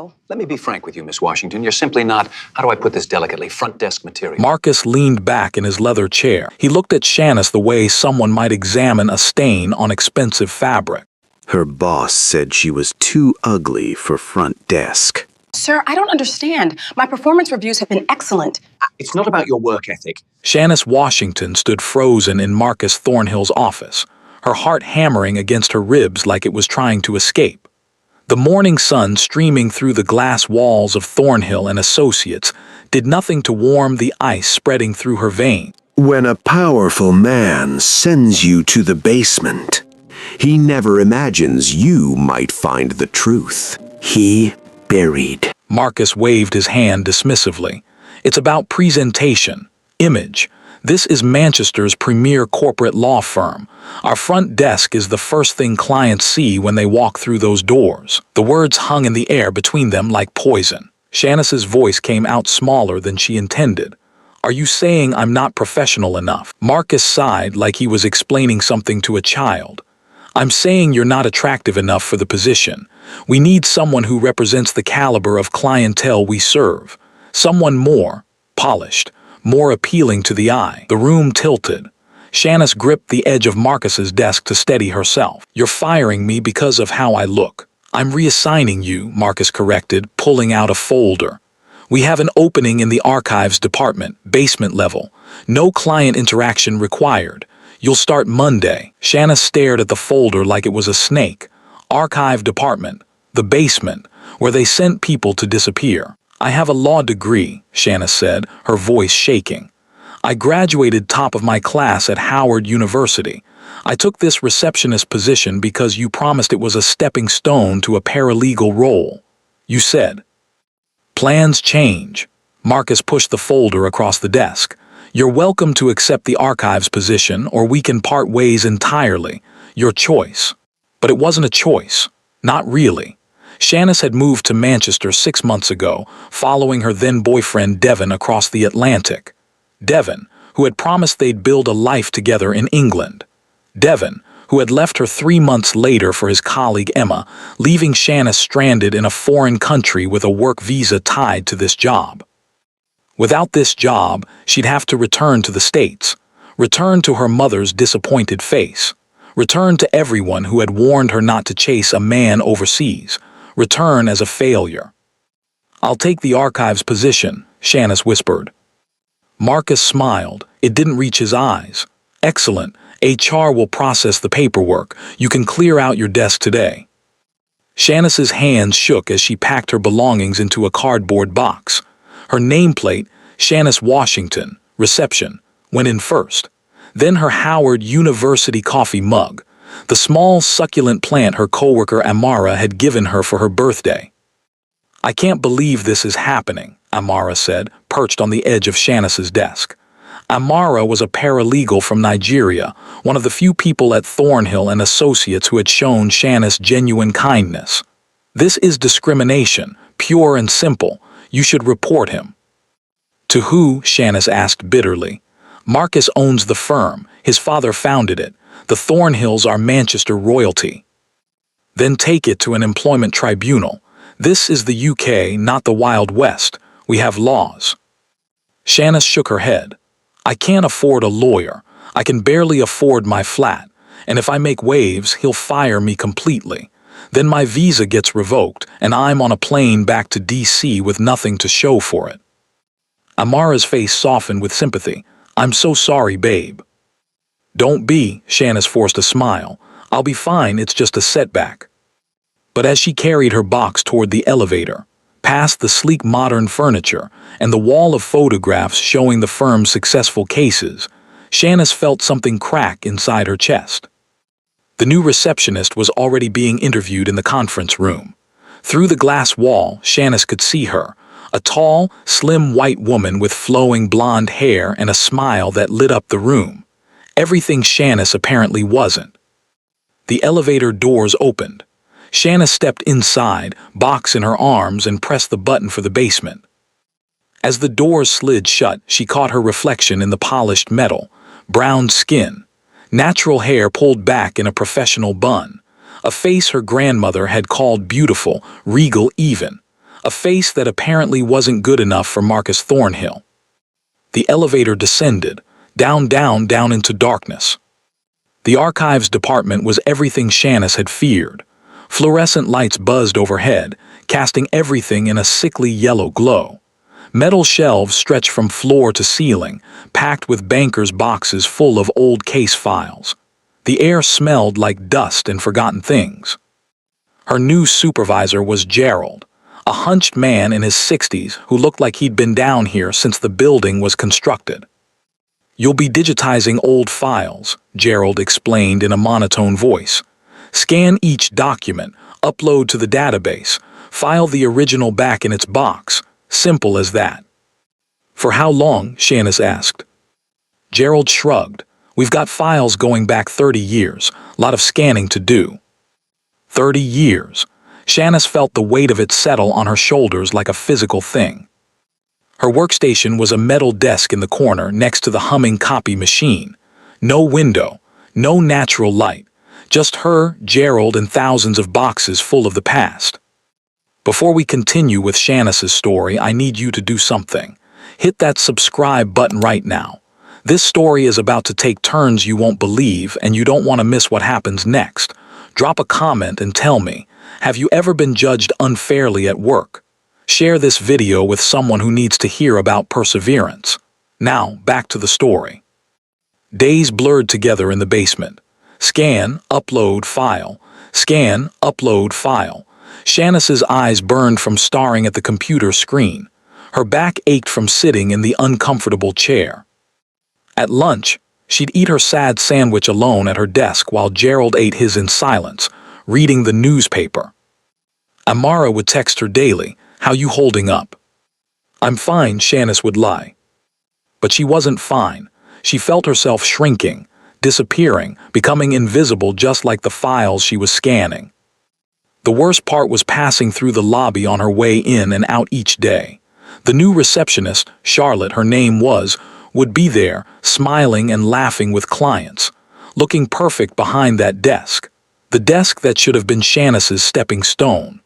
know. Let me be frank with you, Miss Washington. You're simply not, how do I put this delicately, front desk material. Marcus leaned back in his leather chair. He looked at Shanice the way someone might examine a stain on expensive fabric. Her boss said she was too ugly for front desk. Sir, I don't understand. My performance reviews have been excellent. It's not about your work ethic. Shanice Washington stood frozen in Marcus Thornhill's office, her heart hammering against her ribs like it was trying to escape. The morning sun streaming through the glass walls of Thornhill and Associates did nothing to warm the ice spreading through her veins. When a powerful man sends you to the basement, he never imagines you might find the truth. He buried. Marcus waved his hand dismissively. It's about presentation, image. This is Manchester's premier corporate law firm. Our front desk is the first thing clients see when they walk through those doors. The words hung in the air between them like poison. Shanice's voice came out smaller than she intended. Are you saying I'm not professional enough? Marcus sighed like he was explaining something to a child. I'm saying you're not attractive enough for the position. We need someone who represents the caliber of clientele we serve. Someone more polished, more appealing to the eye. The room tilted. Shanice gripped the edge of Marcus's desk to steady herself. You're firing me because of how I look. I'm reassigning you, Marcus corrected, pulling out a folder. We have an opening in the archives department, basement level. No client interaction required. You'll start Monday. Shanice stared at the folder like it was a snake. Archive department, the basement, where they sent people to disappear. I have a law degree, Shanice said, her voice shaking. I graduated top of my class at Howard University. I took this receptionist position because you promised it was a stepping stone to a paralegal role. You said. Plans change. Marcus pushed the folder across the desk. You're welcome to accept the archives position, or we can part ways entirely. Your choice. But it wasn't a choice. Not really. Shanice had moved to Manchester 6 months ago, following her then-boyfriend Devon across the Atlantic. Devon, who had promised they'd build a life together in England. Devon, who had left her 3 months later for his colleague Emma, leaving Shanice stranded in a foreign country with a work visa tied to this job. Without this job, she'd have to return to the States, return to her mother's disappointed face, return to everyone who had warned her not to chase a man overseas, return as a failure. I'll take the archives position, Shanice whispered. Marcus smiled. It didn't reach his eyes. Excellent. HR will process the paperwork. You can clear out your desk today. Shanice's hands shook as she packed her belongings into a cardboard box. Her nameplate, Shanice Washington, reception, went in first. Then her Howard University coffee mug, the small succulent plant her coworker Amara had given her for her birthday. I can't believe this is happening, Amara said, perched on the edge of Shanice's desk. Amara was a paralegal from Nigeria, one of the few people at Thornhill and Associates who had shown Shanice genuine kindness. This is discrimination, pure and simple. You should report him. To who? Shanice asked bitterly. Marcus owns the firm. His father founded it. The Thornhills are Manchester royalty. Then take it to an employment tribunal. This is the UK, not the Wild West. We have laws. Shanice shook her head. I can't afford a lawyer. I can barely afford my flat. And if I make waves, he'll fire me completely. Then my visa gets revoked, and I'm on a plane back to DC with nothing to show for it. Amara's face softened with sympathy. I'm so sorry, babe. Don't be, Shanice forced a smile. I'll be fine, it's just a setback. But as she carried her box toward the elevator, past the sleek modern furniture and the wall of photographs showing the firm's successful cases, Shanice felt something crack inside her chest. The new receptionist was already being interviewed in the conference room. Through the glass wall, Shanice could see her, a tall, slim white woman with flowing blonde hair and a smile that lit up the room. Everything Shanice apparently wasn't. The elevator doors opened. Shanice stepped inside, box in her arms, and pressed the button for the basement. As the doors slid shut, she caught her reflection in the polished metal, brown skin, natural hair pulled back in a professional bun, a face her grandmother had called beautiful, regal even, a face that apparently wasn't good enough for Marcus Thornhill. The elevator descended, down into darkness. The archives department was everything Shanice had feared. Fluorescent lights buzzed overhead, casting everything in a sickly yellow glow. Metal shelves stretched from floor to ceiling, packed with bankers' boxes full of old case files. The air smelled like dust and forgotten things. Her new supervisor was Gerald, a hunched man in his 60s who looked like he'd been down here since the building was constructed. "You'll be digitizing old files," Gerald explained in a monotone voice. "Scan each document, upload to the database, file the original back in its box. Simple as that." "For how long?" Shanice asked. Gerald shrugged. "We've got files going back 30 years, a lot of scanning to do." 30 years. Shanice felt the weight of it settle on her shoulders like a physical thing. Her workstation was a metal desk in the corner next to the humming copy machine. No window, no natural light, just her, Gerald, and thousands of boxes full of the past. "Before we continue with Shanice's story, I need you to do something. Hit that subscribe button right now. This story is about to take turns you won't believe, and you don't want to miss what happens next. Drop a comment and tell me, have you ever been judged unfairly at work? Share this video with someone who needs to hear about perseverance. Now, back to the story. Days blurred together in the basement. Scan, upload, file. Scan, upload, file. Shanice's eyes burned from staring at the computer screen. Her back ached from sitting in the uncomfortable chair. At lunch, she'd eat her sad sandwich alone at her desk while Gerald ate his in silence, reading the newspaper. Amara would text her daily, "How you holding up?" "I'm fine," Shanice would lie. But she wasn't fine. She felt herself shrinking, disappearing, becoming invisible just like the files she was scanning. The worst part was passing through the lobby on her way in and out each day. The new receptionist, Charlotte her name was, would be there, smiling and laughing with clients, looking perfect behind that desk, the desk that should have been Shanice's stepping stone.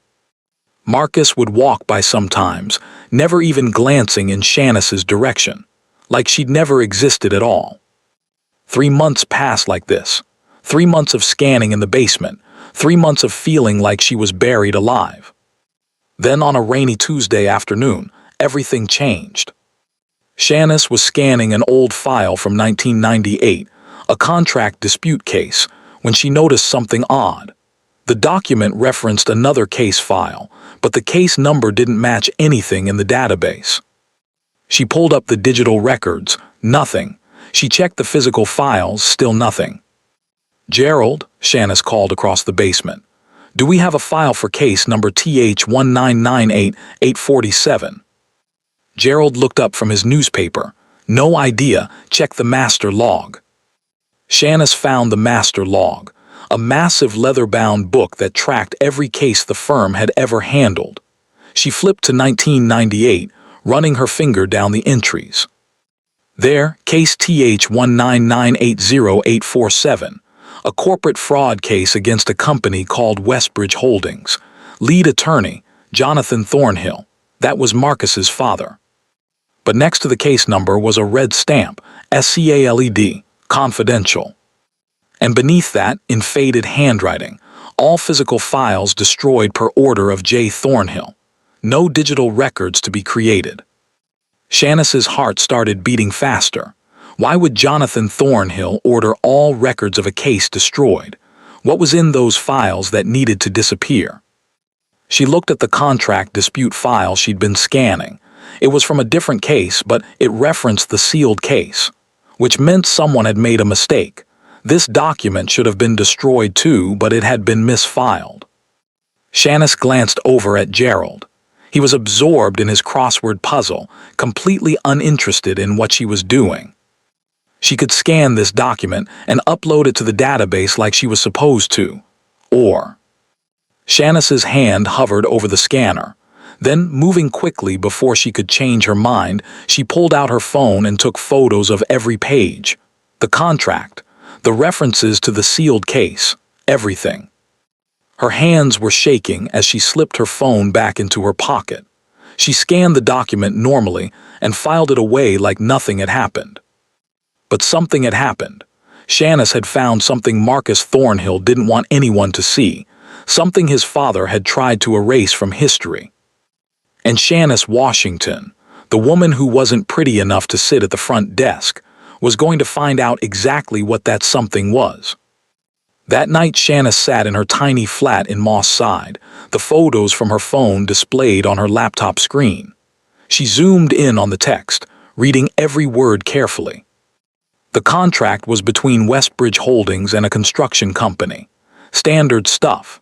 Marcus would walk by sometimes, never even glancing in Shanice's direction, like she'd never existed at all. 3 months passed like this. 3 months of scanning in the basement, 3 months of feeling like she was buried alive. Then on a rainy Tuesday afternoon, everything changed. Shanice was scanning an old file from 1998, a contract dispute case, when she noticed something odd. The document referenced another case file, but the case number didn't match anything in the database. She pulled up the digital records, nothing. She checked the physical files, still nothing. "Gerald," Shanice called across the basement, "do we have a file for case number TH1998847? Gerald looked up from his newspaper. "No idea, check the master log." Shanice found the master log, a massive leather-bound book that tracked every case the firm had ever handled. She flipped to 1998, running her finger down the entries. There, case TH199808847, a corporate fraud case against a company called Westbridge Holdings. Lead attorney, Jonathan Thornhill. That was Marcus's father. But next to the case number was a red stamp, SCALED, confidential. And beneath that, in faded handwriting, all physical files destroyed per order of J. Thornhill. No digital records to be created. Shanice's heart started beating faster. Why would Jonathan Thornhill order all records of a case destroyed? What was in those files that needed to disappear? She looked at the contract dispute file she'd been scanning. It was from a different case, but it referenced the sealed case, which meant someone had made a mistake. This document should have been destroyed too, but it had been misfiled. Shanice glanced over at Gerald. He was absorbed in his crossword puzzle, completely uninterested in what she was doing. She could scan this document and upload it to the database like she was supposed to. Or... Shanice's hand hovered over the scanner. Then, moving quickly before she could change her mind, she pulled out her phone and took photos of every page. The contract, the references to the sealed case, everything. Her hands were shaking as she slipped her phone back into her pocket. She scanned the document normally and filed it away like nothing had happened. But something had happened. Shanice had found something Marcus Thornhill didn't want anyone to see, something his father had tried to erase from history. And Shanice Washington, the woman who wasn't pretty enough to sit at the front desk, was going to find out exactly what that something was. That night Shanice sat in her tiny flat in Moss Side, the photos from her phone displayed on her laptop screen. She zoomed in on the text, reading every word carefully. The contract was between Westbridge Holdings and a construction company. Standard stuff.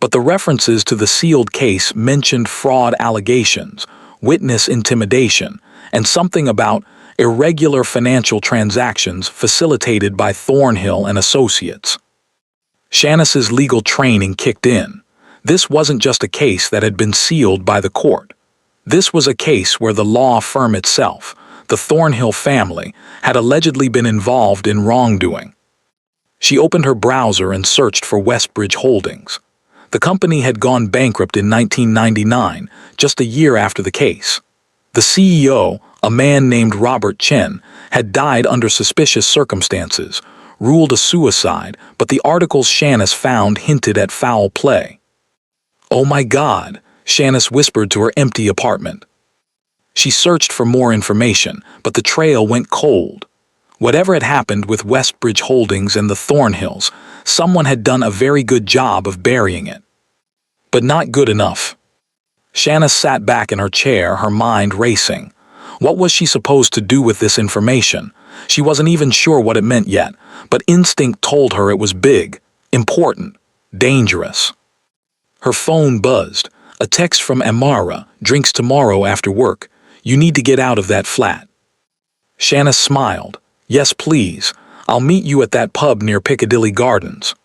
But the references to the sealed case mentioned fraud allegations, witness intimidation, and something about irregular financial transactions facilitated by Thornhill and Associates. Shanice's legal training kicked in. This wasn't just a case that had been sealed by the court. This was a case where the law firm itself, the Thornhill family, had allegedly been involved in wrongdoing. She opened her browser and searched for Westbridge Holdings. The company had gone bankrupt in 1999, just a year after the case. The CEO, a man named Robert Chen, had died under suspicious circumstances, ruled a suicide, but the articles Shanice found hinted at foul play. "Oh my God," Shanice whispered to her empty apartment. She searched for more information, but the trail went cold. Whatever had happened with Westbridge Holdings and the Thornhills, someone had done a very good job of burying it. But not good enough. Shanice sat back in her chair, her mind racing. What was she supposed to do with this information? She wasn't even sure what it meant yet, but instinct told her it was big, important, dangerous. Her phone buzzed. A text from Amara, "Drinks tomorrow after work. You need to get out of that flat." Shanice smiled. "Yes, please. I'll meet you at that pub near Piccadilly Gardens."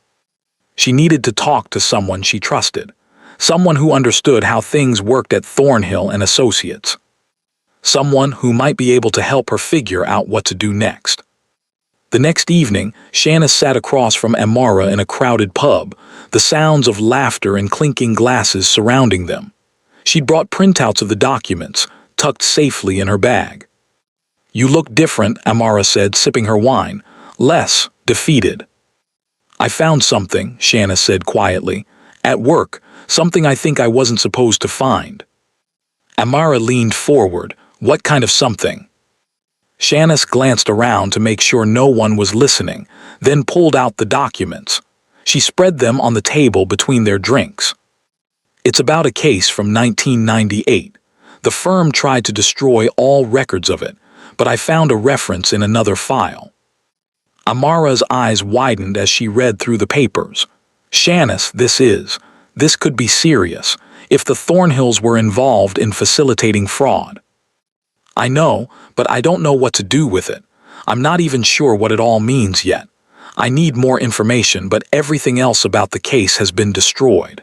She needed to talk to someone she trusted, someone who understood how things worked at Thornhill and Associates, someone who might be able to help her figure out what to do next. The next evening, Shanice sat across from Amara in a crowded pub, the sounds of laughter and clinking glasses surrounding them. She'd brought printouts of the documents, tucked safely in her bag. "You look different," Amara said, sipping her wine, less defeated. "I found something," Shanice said quietly. "At work, something I think I wasn't supposed to find." Amara leaned forward. "What kind of something?" Shanice glanced around to make sure no one was listening, then pulled out the documents. She spread them on the table between their drinks. "It's about a case from 1998. The firm tried to destroy all records of it, but I found a reference in another file." Amara's eyes widened as she read through the papers. "Shanice, this could be serious, if the Thornhills were involved in facilitating fraud." "I know, but I don't know what to do with it. I'm not even sure what it all means yet. I need more information, but everything else about the case has been destroyed."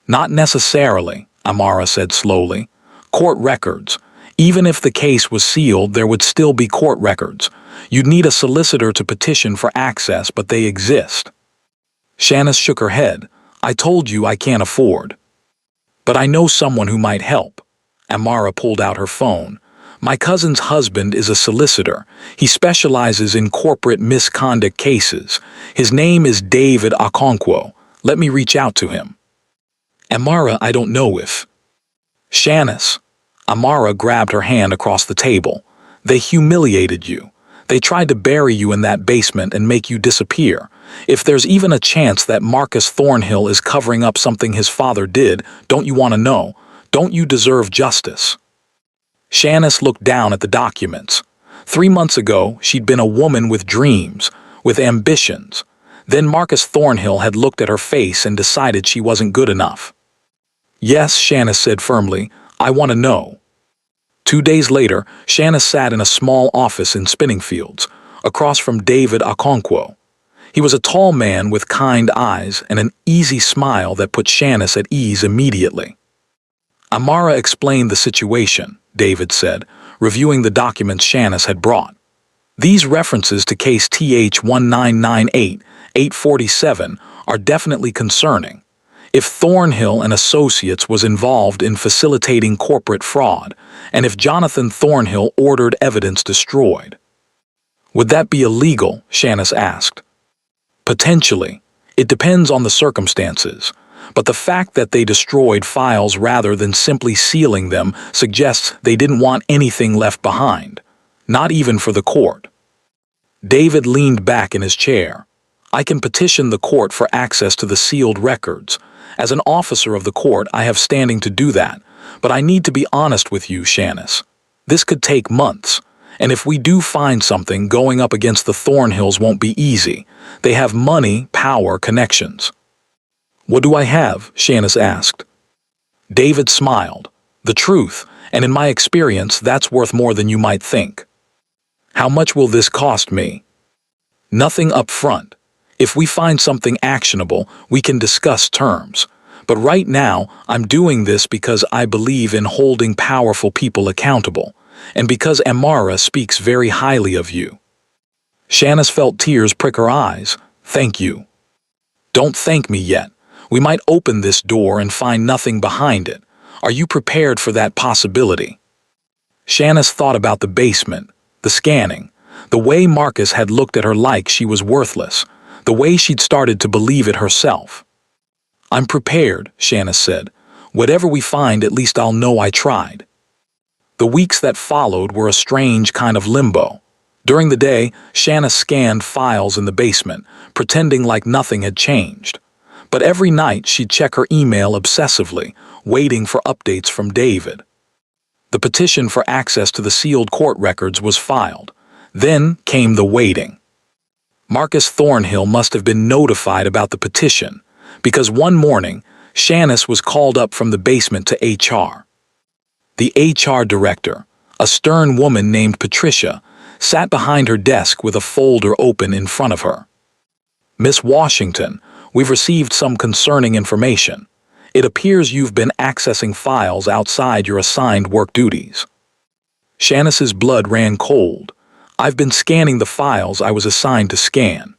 "Not necessarily," Amara said slowly. "Court records. Even if the case was sealed, there would still be court records. You'd need a solicitor to petition for access, but they exist." Shanice shook her head. "I told you I can't afford." "But I know someone who might help." Amara pulled out her phone. "My cousin's husband is a solicitor. He specializes in corporate misconduct cases. His name is David Okonkwo. Let me reach out to him." "Amara, I don't know if..." "Shanice." Amara grabbed her hand across the table. "They humiliated you. They tried to bury you in that basement and make you disappear. If there's even a chance that Marcus Thornhill is covering up something his father did, don't you want to know? Don't you deserve justice?" Shanice looked down at the documents. 3 months ago, she'd been a woman with dreams, with ambitions. Then Marcus Thornhill had looked at her face and decided she wasn't good enough. "Yes," Shanice said firmly, "I want to know." 2 days later, Shanice sat in a small office in Spinningfields, across from David Okonkwo. He was a tall man with kind eyes and an easy smile that put Shanice at ease immediately. Amara explained the situation, David said, reviewing the documents Shanice had brought. "These references to case TH-1998-847 are definitely concerning. If Thornhill and Associates was involved in facilitating corporate fraud, and if Jonathan Thornhill ordered evidence destroyed. Would that be illegal? Shanice asked. Potentially. It depends on the circumstances. But the fact that they destroyed files rather than simply sealing them suggests they didn't want anything left behind. Not even for the court. David leaned back in his chair. I can petition the court for access to the sealed records. As an officer of the court, I have standing to do that. But I need to be honest with you, Shanice. This could take months. And if we do find something, going up against the Thornhills won't be easy. They have money, power, connections. What do I have? Shanice asked. David smiled. The truth, and in my experience, that's worth more than you might think. How much will this cost me? Nothing up front. If we find something actionable, we can discuss terms. But right now, I'm doing this because I believe in holding powerful people accountable, and because Amara speaks very highly of you. Shanice felt tears prick her eyes. Thank you. Don't thank me yet. We might open this door and find nothing behind it. Are you prepared for that possibility? Shanice thought about the basement, the scanning, the way Marcus had looked at her like she was worthless, the way she'd started to believe it herself. I'm prepared, Shanice said. Whatever we find, at least I'll know I tried. The weeks that followed were a strange kind of limbo. During the day, Shanice scanned files in the basement, pretending like nothing had changed. But every night she'd check her email obsessively, waiting for updates from David. The petition for access to the sealed court records was filed. Then came the waiting. Marcus Thornhill must have been notified about the petition, because one morning, Shanice was called up from the basement to HR. The HR director, a stern woman named Patricia, sat behind her desk with a folder open in front of her. Miss Washington, we've received some concerning information. It appears you've been accessing files outside your assigned work duties. Shanice's blood ran cold. I've been scanning the files I was assigned to scan.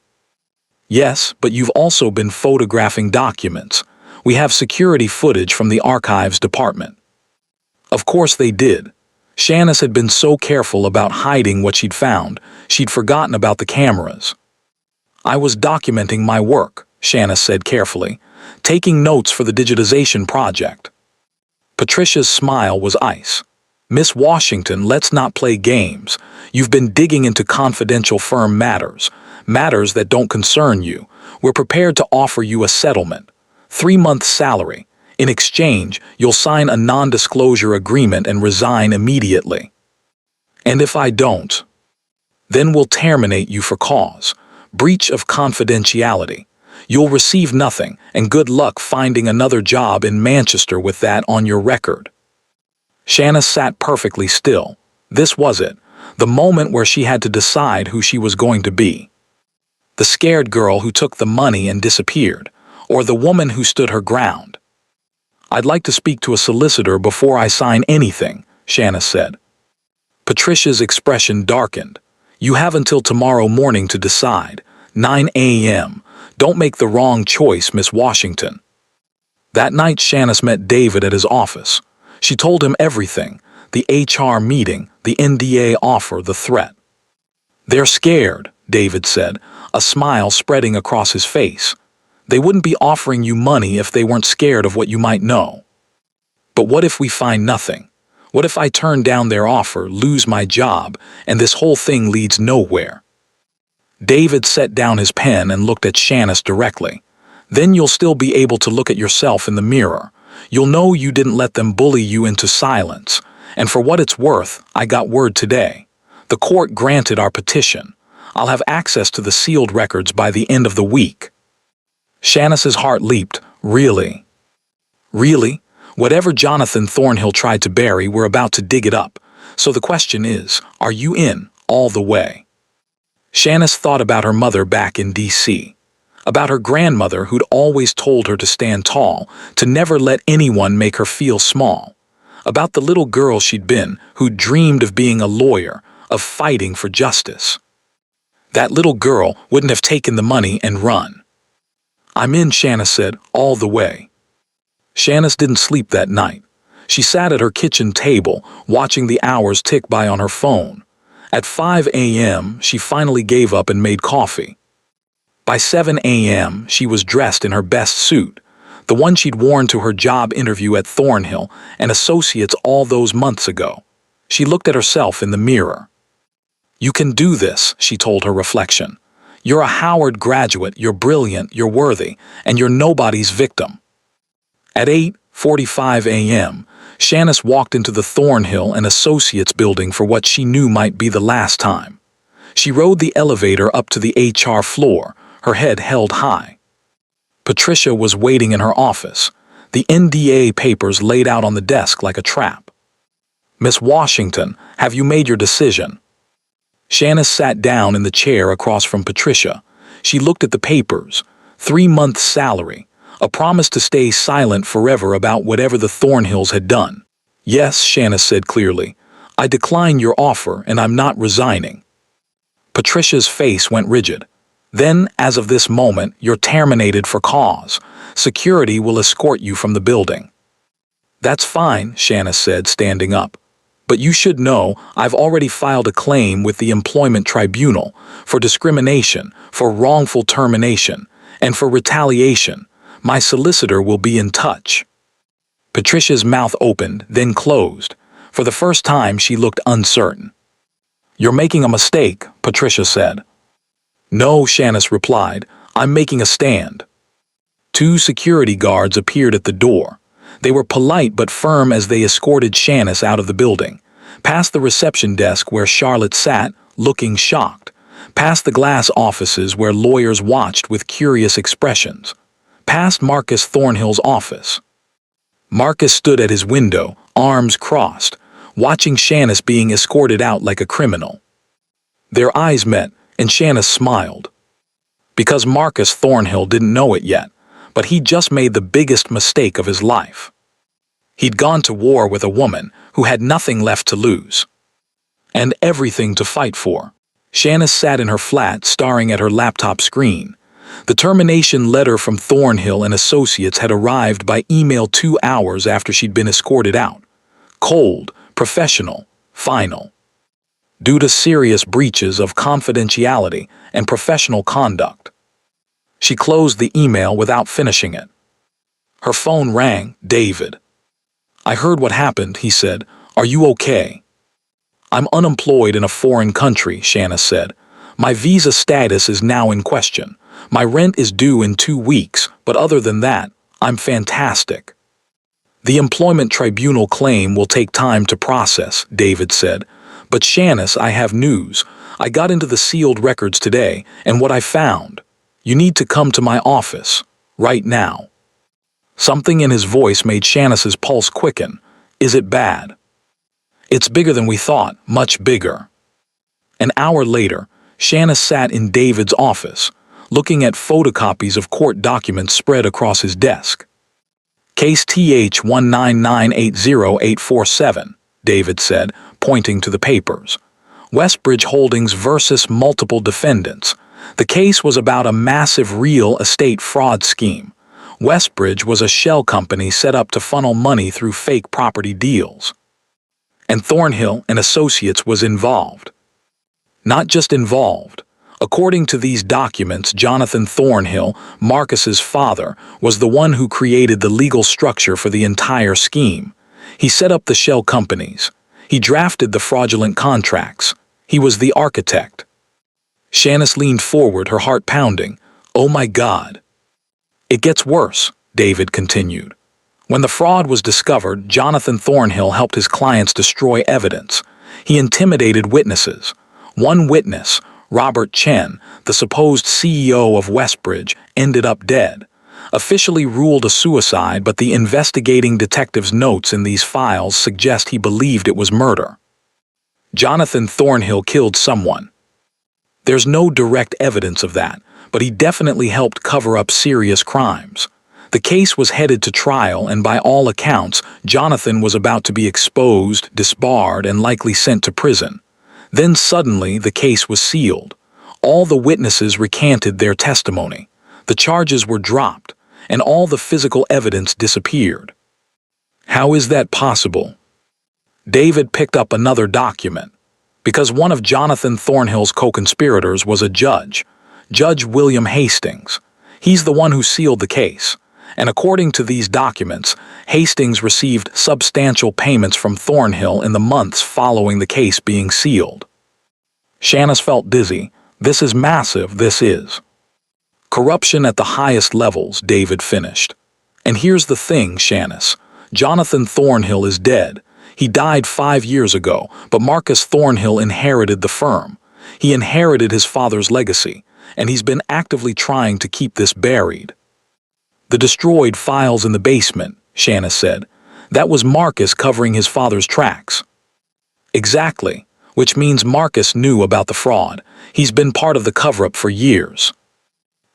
Yes, but you've also been photographing documents. We have security footage from the archives department. Of course they did. Shanice had been so careful about hiding what she'd found, she'd forgotten about the cameras. I was documenting my work, Shanice said carefully, taking notes for the digitization project. Patricia's smile was ice. Miss Washington, let's not play games. You've been digging into confidential firm matters that don't concern you. We're prepared to offer you a settlement. 3-month salary. In exchange, you'll sign a non-disclosure agreement and resign immediately. And if I don't, then we'll terminate you for cause. Breach of confidentiality. You'll receive nothing, and good luck finding another job in Manchester with that on your record. Shanice sat perfectly still. This was it, the moment where she had to decide who she was going to be. The scared girl who took the money and disappeared, or the woman who stood her ground. I'd like to speak to a solicitor before I sign anything, Shanice said. Patricia's expression darkened. You have until tomorrow morning to decide. 9 a.m. Don't make the wrong choice, Miss Washington. That night Shanice met David at his office. She told him everything, the HR meeting, the NDA offer, the threat. They're scared, David said, a smile spreading across his face. They wouldn't be offering you money if they weren't scared of what you might know. But what if we find nothing? What if I turn down their offer, lose my job, and this whole thing leads nowhere? David set down his pen and looked at Shanice directly. Then you'll still be able to look at yourself in the mirror. You'll know you didn't let them bully you into silence. And for what it's worth, I got word today. The court granted our petition. I'll have access to the sealed records by the end of the week. Shanice's heart leaped. Really? Really? Whatever Jonathan Thornhill tried to bury, we're about to dig it up. So the question is, are you in, all the way? Shanice thought about her mother back in D.C., about her grandmother who'd always told her to stand tall, to never let anyone make her feel small, about the little girl she'd been who dreamed of being a lawyer, of fighting for justice. That little girl wouldn't have taken the money and run. I'm in, Shanice said, all the way. Shanice didn't sleep that night. She sat at her kitchen table, watching the hours tick by on her phone. At 5 a.m., she finally gave up and made coffee. By 7 a.m., she was dressed in her best suit, the one she'd worn to her job interview at Thornhill and Associates all those months ago. She looked at herself in the mirror. "You can do this," she told her reflection. "You're a Howard graduate, you're brilliant, you're worthy, and you're nobody's victim." At 8:45 a.m., Shanice walked into the Thornhill and Associates building for what she knew might be the last time. She rode the elevator up to the HR floor, her head held high. Patricia was waiting in her office, the NDA papers laid out on the desk like a trap. "Miss Washington, have you made your decision?" Shanice sat down in the chair across from Patricia. She looked at the papers. 3 months' salary, a promise to stay silent forever about whatever the Thornhills had done. "Yes," Shanice said clearly. "I decline your offer and I'm not resigning." Patricia's face went rigid. "Then, as of this moment, you're terminated for cause. Security will escort you from the building." "That's fine," Shanice said, standing up. "But you should know I've already filed a claim with the Employment Tribunal for discrimination, for wrongful termination, and for retaliation. My solicitor will be in touch." Patricia's mouth opened, then closed. For the first time, she looked uncertain. "You're making a mistake," Patricia said. "No," Shanice replied. "I'm making a stand." 2 security guards appeared at the door. They were polite but firm as they escorted Shanice out of the building, past the reception desk where Charlotte sat, looking shocked, past the glass offices where lawyers watched with curious expressions, past Marcus Thornhill's office. Marcus stood at his window, arms crossed, watching Shanice being escorted out like a criminal. Their eyes met, and Shanice smiled. Because Marcus Thornhill didn't know it yet, but he'd just made the biggest mistake of his life. He'd gone to war with a woman who had nothing left to lose and everything to fight for. Shanice sat in her flat, staring at her laptop screen. The termination letter from Thornhill and Associates had arrived by email 2 hours after she'd been escorted out. Cold, professional, final. Due to serious breaches of confidentiality and professional conduct. She closed the email without finishing it. Her phone rang. "David." "I heard what happened," he said. "Are you okay?" "I'm unemployed in a foreign country," Shanice said. "My visa status is now in question. My rent is due in 2 weeks, but other than that, I'm fantastic." "The Employment Tribunal claim will take time to process," David said. "But Shanice, I have news. I got into the sealed records today, and what I found. You need to come to my office, right now." Something in his voice made Shanice's pulse quicken. "Is it bad?" "It's bigger than we thought, much bigger." An hour later, Shanice sat in David's office, looking at photocopies of court documents spread across his desk. "Case TH199808847, David said, pointing to the papers. "Westbridge Holdings versus multiple defendants. The case was about a massive real estate fraud scheme. Westbridge was a shell company set up to funnel money through fake property deals. And Thornhill and Associates was involved. Not just involved. According to these documents, Jonathan Thornhill, Marcus's father, was the one who created the legal structure for the entire scheme. He set up the shell companies. He drafted the fraudulent contracts. He was the architect." Shanice leaned forward, her heart pounding. "Oh my God." "It gets worse," David continued. "When the fraud was discovered, Jonathan Thornhill helped his clients destroy evidence. He intimidated witnesses. One witness, Robert Chen, the supposed CEO of Westbridge, ended up dead. Officially ruled a suicide, but the investigating detective's notes in these files suggest he believed it was murder. Jonathan Thornhill killed someone. There's no direct evidence of that, but he definitely helped cover up serious crimes. The case was headed to trial, and by all accounts, Jonathan was about to be exposed, disbarred, and likely sent to prison. Then suddenly, the case was sealed. All the witnesses recanted their testimony. The charges were dropped, and all the physical evidence disappeared. How is that possible? David picked up another document. Because one of Jonathan Thornhill's co-conspirators was a judge, Judge William Hastings. He's the one who sealed the case. And according to these documents, Hastings received substantial payments from Thornhill in the months following the case being sealed. Shanice felt dizzy. This is massive, this is. Corruption at the highest levels, David finished. And here's the thing, Shanice. Jonathan Thornhill is dead. He died 5 years ago, but Marcus Thornhill inherited the firm. He inherited his father's legacy, and he's been actively trying to keep this buried. The destroyed files in the basement, Shanice said. That was Marcus covering his father's tracks. Exactly, which means Marcus knew about the fraud. He's been part of the cover-up for years.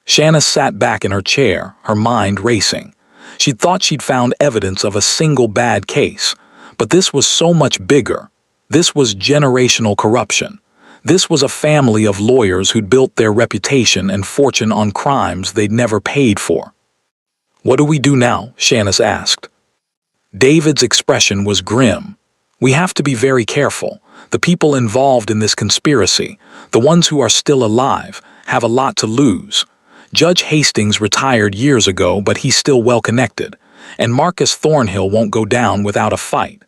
Shanice sat back in her chair, her mind racing. She'd thought she'd found evidence of a single bad case, but this was so much bigger. This was generational corruption. This was a family of lawyers who'd built their reputation and fortune on crimes they'd never paid for. What do we do now? Shanice asked. David's expression was grim. We have to be very careful. The people involved in this conspiracy, the ones who are still alive, have a lot to lose. Judge Hastings retired years ago, but he's still well connected, and Marcus Thornhill won't go down without a fight.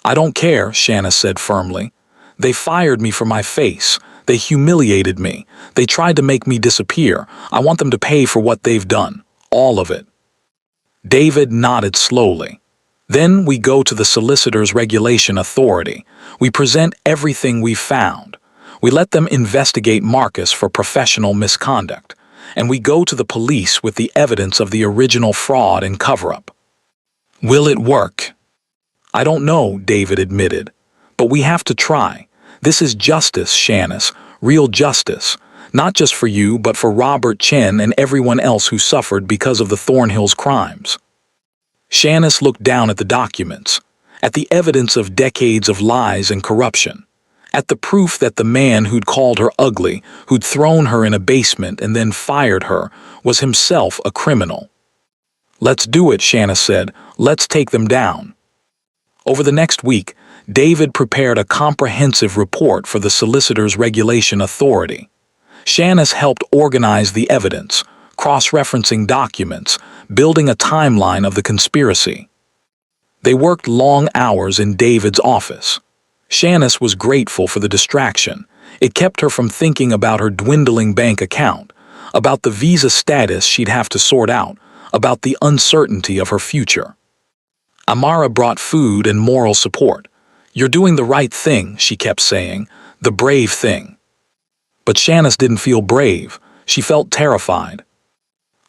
I don't care, Shanice said firmly. They fired me for my face. They humiliated me. They tried to make me disappear. I want them to pay for what they've done. All of it. David nodded slowly. Then we go to the Solicitors Regulation Authority. We present everything we've found. We let them investigate Marcus for professional misconduct. And we go to the police with the evidence of the original fraud and cover-up. Will it work? I don't know, David admitted. But we have to try. This is justice, Shanice. Real justice. Not just for you, but for Robert Chen and everyone else who suffered because of the Thornhill's crimes. Shanice looked down at the documents, at the evidence of decades of lies and corruption, at the proof that the man who'd called her ugly, who'd thrown her in a basement and then fired her, was himself a criminal. Let's do it, Shanice said. Let's take them down. Over the next week, David prepared a comprehensive report for the Solicitors Regulation Authority. Shanice helped organize the evidence, cross-referencing documents, building a timeline of the conspiracy. They worked long hours in David's office. Shanice was grateful for the distraction. It kept her from thinking about her dwindling bank account, about the visa status she'd have to sort out, about the uncertainty of her future. Amara brought food and moral support. You're doing the right thing, she kept saying, the brave thing. But Shanice didn't feel brave. She felt terrified.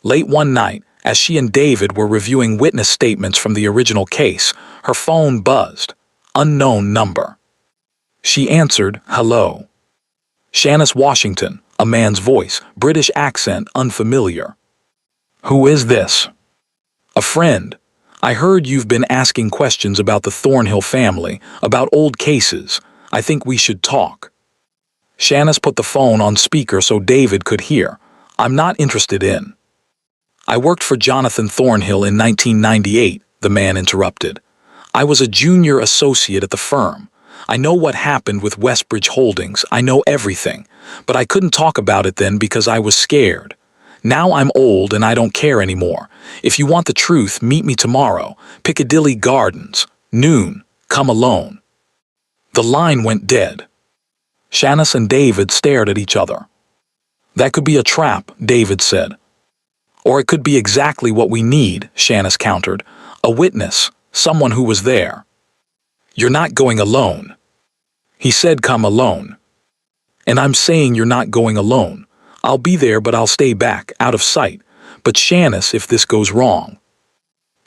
Late one night, as she and David were reviewing witness statements from the original case, her phone buzzed. Unknown number. She answered, hello. Shanice Washington, a man's voice, British accent unfamiliar. Who is this? A friend. I heard you've been asking questions about the Thornhill family, about old cases. I think we should talk. Shanice put the phone on speaker so David could hear. I'm not interested in. I worked for Jonathan Thornhill in 1998, the man interrupted. I was a junior associate at the firm. I know what happened with Westbridge Holdings. I know everything. But I couldn't talk about it then because I was scared. Now I'm old and I don't care anymore. If you want the truth, meet me tomorrow. Piccadilly Gardens. Noon. Come alone. The line went dead. Shanice and David stared at each other. That could be a trap, David said. Or it could be exactly what we need, Shanice countered. A witness, someone who was there. You're not going alone. He said come alone. And I'm saying you're not going alone. I'll be there, but I'll stay back, out of sight. But Shanice, if this goes wrong.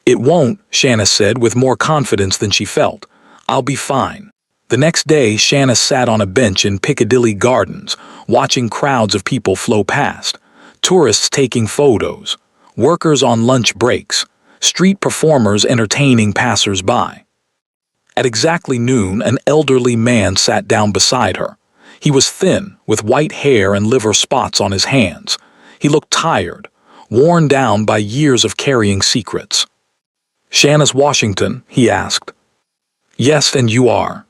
It won't, Shanice said with more confidence than she felt. I'll be fine. The next day, Shanice sat on a bench in Piccadilly Gardens, watching crowds of people flow past. Tourists taking photos, workers on lunch breaks, street performers entertaining passers-by. At exactly noon, an elderly man sat down beside her. He was thin, with white hair and liver spots on his hands. He looked tired. worn down by years of carrying secrets. "Shanice Washington?" he asked. "Yes, and you are."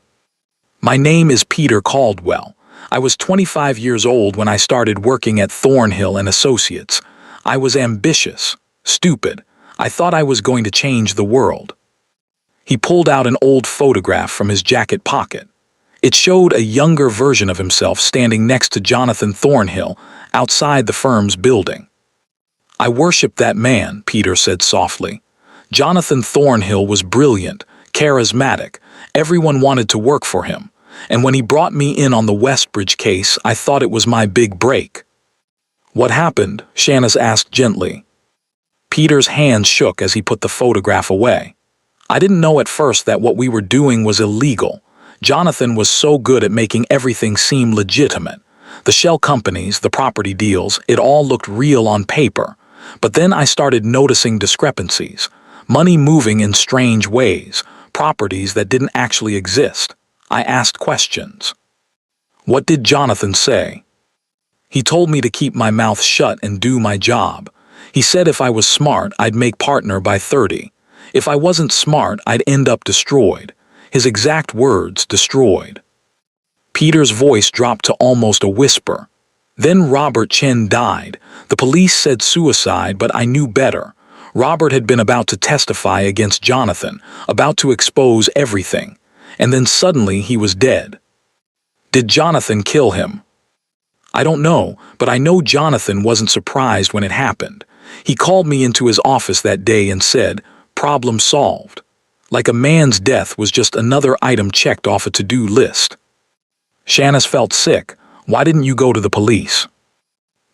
"My name is Peter Caldwell. I was 25 years old when I started working at Thornhill and Associates. I was ambitious, stupid. I thought I was going to change the world." He pulled out an old photograph from his jacket pocket. It showed a younger version of himself standing next to Jonathan Thornhill outside the firm's building. "I worshiped that man," Peter said softly. "Jonathan Thornhill was brilliant, charismatic. Everyone wanted to work for him. And when he brought me in on the Westbridge case, I thought it was my big break." "What happened?" Shanice asked gently. Peter's hand shook as he put the photograph away. "I didn't know at first that what we were doing was illegal. Jonathan was so good at making everything seem legitimate. The shell companies, the property deals, it all looked real on paper. But then I started noticing discrepancies. Money moving in strange ways, properties that didn't actually exist. I asked questions." "What did Jonathan say?" "He told me to keep my mouth shut and do my job. He said if I was smart, I'd make partner by 30. If I wasn't smart, I'd end up destroyed. His exact words, destroyed." Peter's voice dropped to almost a whisper. "Then Robert Chen died. The police said suicide, but I knew better. Robert had been about to testify against Jonathan, about to expose everything. And then suddenly he was dead." "Did Jonathan kill him?" "I don't know, but I know Jonathan wasn't surprised when it happened. He called me into his office that day and said, 'Problem solved.' Like a man's death was just another item checked off a to-do list." Shanice felt sick. "Why didn't you go to the police?"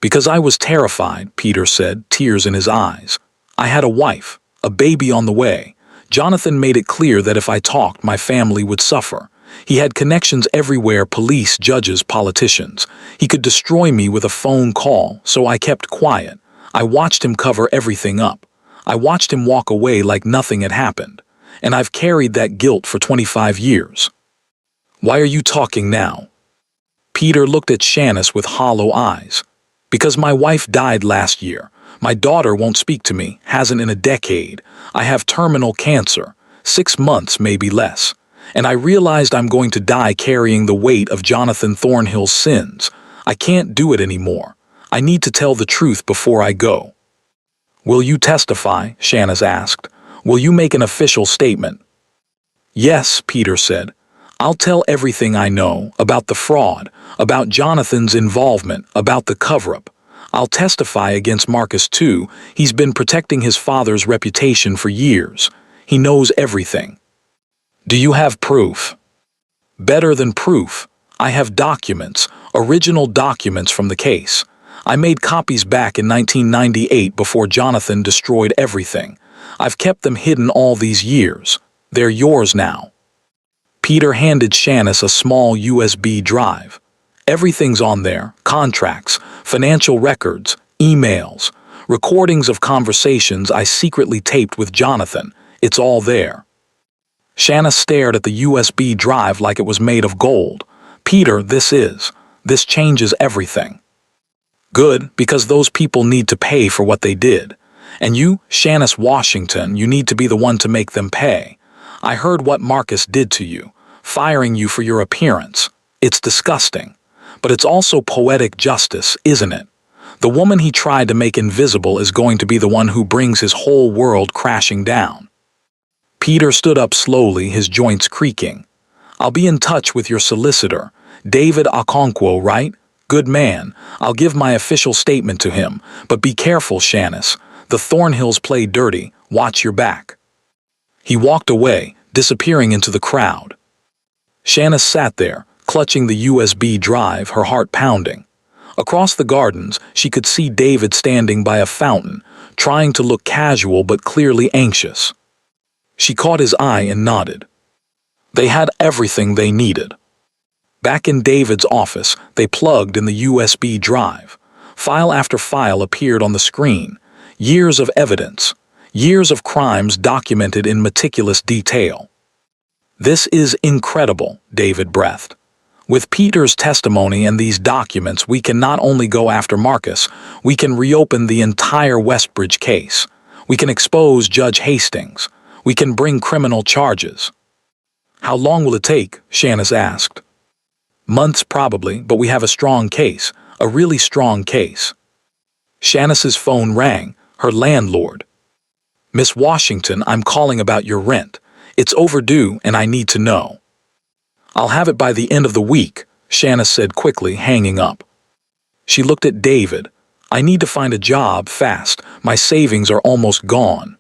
"Because I was terrified," Peter said, tears in his eyes. "I had a wife, a baby on the way. Jonathan made it clear that if I talked, my family would suffer. He had connections everywhere, police, judges, politicians. He could destroy me with a phone call, so I kept quiet. I watched him cover everything up. I watched him walk away like nothing had happened. And I've carried that guilt for 25 years. Why are you talking now?" Peter looked at Shanice with hollow eyes. "Because my wife died last year. My daughter won't speak to me, hasn't in a decade. I have terminal cancer, 6 months, maybe less. And I realized I'm going to die carrying the weight of Jonathan Thornhill's sins. I can't do it anymore. I need to tell the truth before I go." "Will you testify?" Shanice asked. "Will you make an official statement?" "Yes," Peter said. "I'll tell everything I know about the fraud, about Jonathan's involvement, about the cover-up. I'll testify against Marcus too. He's been protecting his father's reputation for years. He knows everything." "Do you have proof?" "Better than proof. I have documents, original documents from the case. I made copies back in 1998 before Jonathan destroyed everything. I've kept them hidden all these years. They're yours now." Peter handed Shanice a small USB drive. "Everything's on there, contracts, financial records, emails, recordings of conversations I secretly taped with Jonathan. It's all there." Shanice stared at the USB drive like it was made of gold. "Peter, this changes everything." "Good, because those people need to pay for what they did. And you, Shanice Washington, you need to be the one to make them pay. I heard what Marcus did to you, firing you for your appearance. It's disgusting. But it's also poetic justice, isn't it? The woman he tried to make invisible is going to be the one who brings his whole world crashing down." Peter stood up slowly, his joints creaking. "I'll be in touch with your solicitor, David Okonkwo, right? Good man. I'll give my official statement to him. But be careful, Shanice. The Thornhills play dirty. Watch your back." He walked away, disappearing into the crowd. Shanice sat there, clutching the USB drive, her heart pounding. Across the gardens, she could see David standing by a fountain, trying to look casual but clearly anxious. She caught his eye and nodded. They had everything they needed. Back in David's office, they plugged in the USB drive. File after file appeared on the screen. Years of evidence. Years of crimes documented in meticulous detail. "This is incredible," David breathed. With Peter's testimony and these documents, we can not only go after Marcus, we can reopen the entire Westbridge case. We can expose Judge Hastings. We can bring criminal charges. How long will it take? Shanice asked. Months probably, but we have a strong case, a really strong case. Shanice's phone rang, her landlord. Miss Washington, I'm calling about your rent. It's overdue and I need to know. I'll have it by the end of the week, Shanice said quickly, hanging up. She looked at David. I need to find a job fast. My savings are almost gone.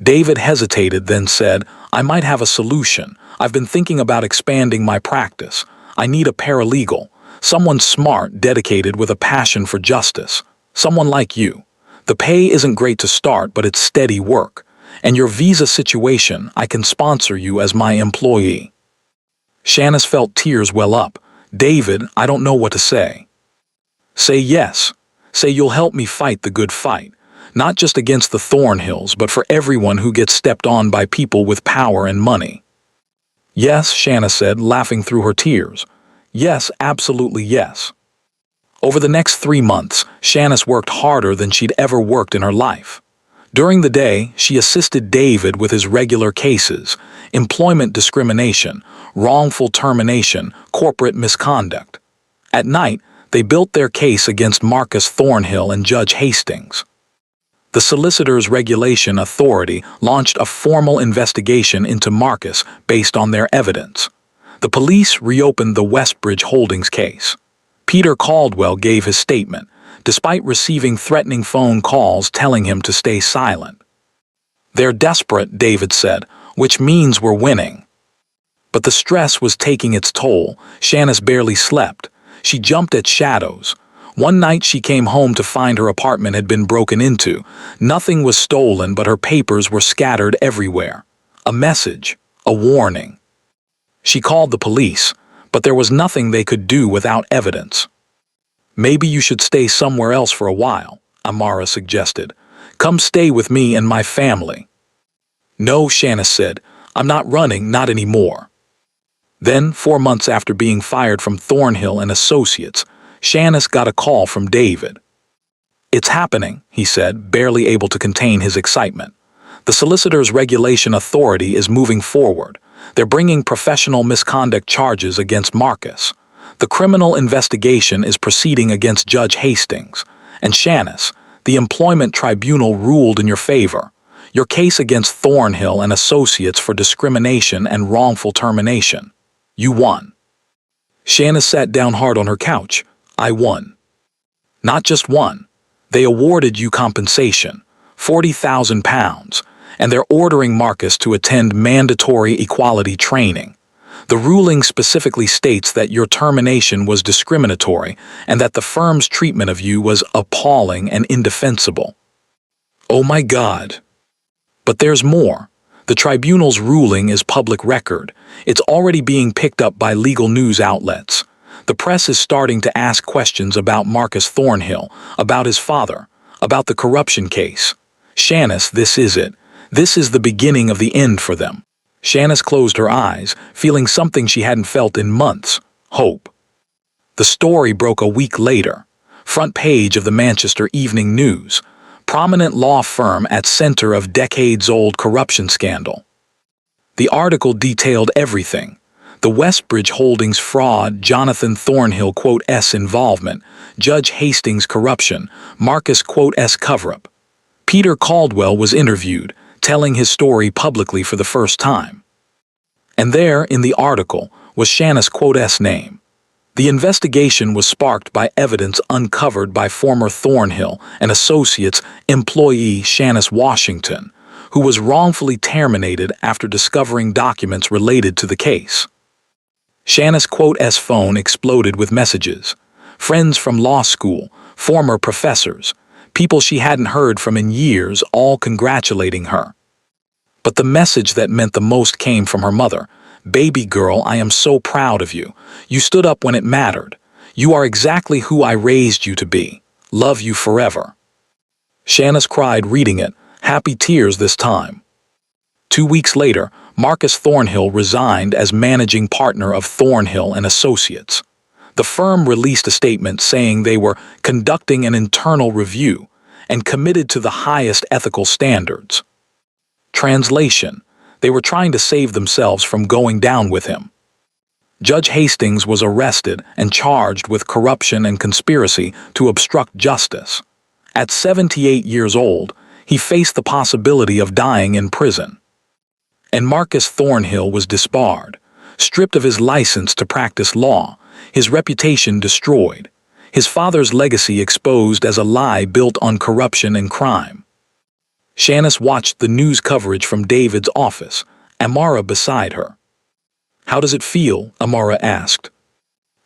David hesitated, then said, I might have a solution. I've been thinking about expanding my practice. I need a paralegal, someone smart, dedicated, with a passion for justice. Someone like you. The pay isn't great to start, but it's steady work. And your visa situation, I can sponsor you as my employee. Shanice felt tears well up. David, I don't know what to say. Say yes. Say you'll help me fight the good fight. Not just against the Thornhills, but for everyone who gets stepped on by people with power and money. Yes, Shanice said, laughing through her tears. Yes, absolutely yes. Over the next 3 months, Shanice worked harder than she'd ever worked in her life. During the day, she assisted David with his regular cases: employment discrimination, wrongful termination, corporate misconduct. At night, they built their case against Marcus Thornhill and Judge Hastings. The Solicitors Regulation Authority launched a formal investigation into Marcus based on their evidence. The police reopened the Westbridge Holdings case. Peter Caldwell gave his statement, despite receiving threatening phone calls telling him to stay silent. They're desperate, David said, which means we're winning. But the stress was taking its toll. Shanice barely slept. She jumped at shadows. One night she came home to find her apartment had been broken into. Nothing was stolen, but her papers were scattered everywhere. A message, a warning. She called the police, but there was nothing they could do without evidence. Maybe you should stay somewhere else for a while, Amara suggested. Come stay with me and my family. No, Shanice said. I'm not running, not anymore. Then, 4 months after being fired from Thornhill and Associates, Shanice got a call from David. It's happening, he said, barely able to contain his excitement. The Solicitors Regulation Authority is moving forward. They're bringing professional misconduct charges against Marcus. The criminal investigation is proceeding against Judge Hastings. And Shanice, the employment tribunal ruled in your favor. Your case against Thornhill and Associates for discrimination and wrongful termination. You won. Shanice sat down hard on her couch. I won. Not just won. They awarded you compensation, £40,000, and they're ordering Marcus to attend mandatory equality training. The ruling specifically states that your termination was discriminatory and that the firm's treatment of you was appalling and indefensible. Oh my God. But there's more. The tribunal's ruling is public record. It's already being picked up by legal news outlets. The press is starting to ask questions about Marcus Thornhill, about his father, about the corruption case. Shanice, this is it. This is the beginning of the end for them. Shanice closed her eyes, feeling something she hadn't felt in months: hope. The story broke a week later. Front page of the Manchester Evening News. Prominent law firm at center of decades-old corruption scandal. The article detailed everything. The Westbridge Holdings fraud, Jonathan Thornhill S involvement, Judge Hastings corruption, Marcus S cover-up. Peter Caldwell was interviewed, telling his story publicly for the first time. And there, in the article, was Shanice S name. The investigation was sparked by evidence uncovered by former Thornhill and Associates employee Shanice Washington, who was wrongfully terminated after discovering documents related to the case. Shanice S phone exploded with messages. Friends from law school, former professors, people she hadn't heard from in years, all congratulating her. But the message that meant the most came from her mother. Baby girl, I am so proud of you. You stood up when it mattered. You are exactly who I raised you to be. Love you forever. Shanice cried reading it, happy tears this time. 2 weeks later, Marcus Thornhill resigned as managing partner of Thornhill and Associates. The firm released a statement saying they were conducting an internal review and committed to the highest ethical standards. Translation: they were trying to save themselves from going down with him. Judge Hastings was arrested and charged with corruption and conspiracy to obstruct justice. At 78 years old, he faced the possibility of dying in prison. And Marcus Thornhill was disbarred, stripped of his license to practice law, his reputation destroyed, his father's legacy exposed as a lie built on corruption and crime. Shanice watched the news coverage from David's office, Amara beside her. "How does it feel?" Amara asked.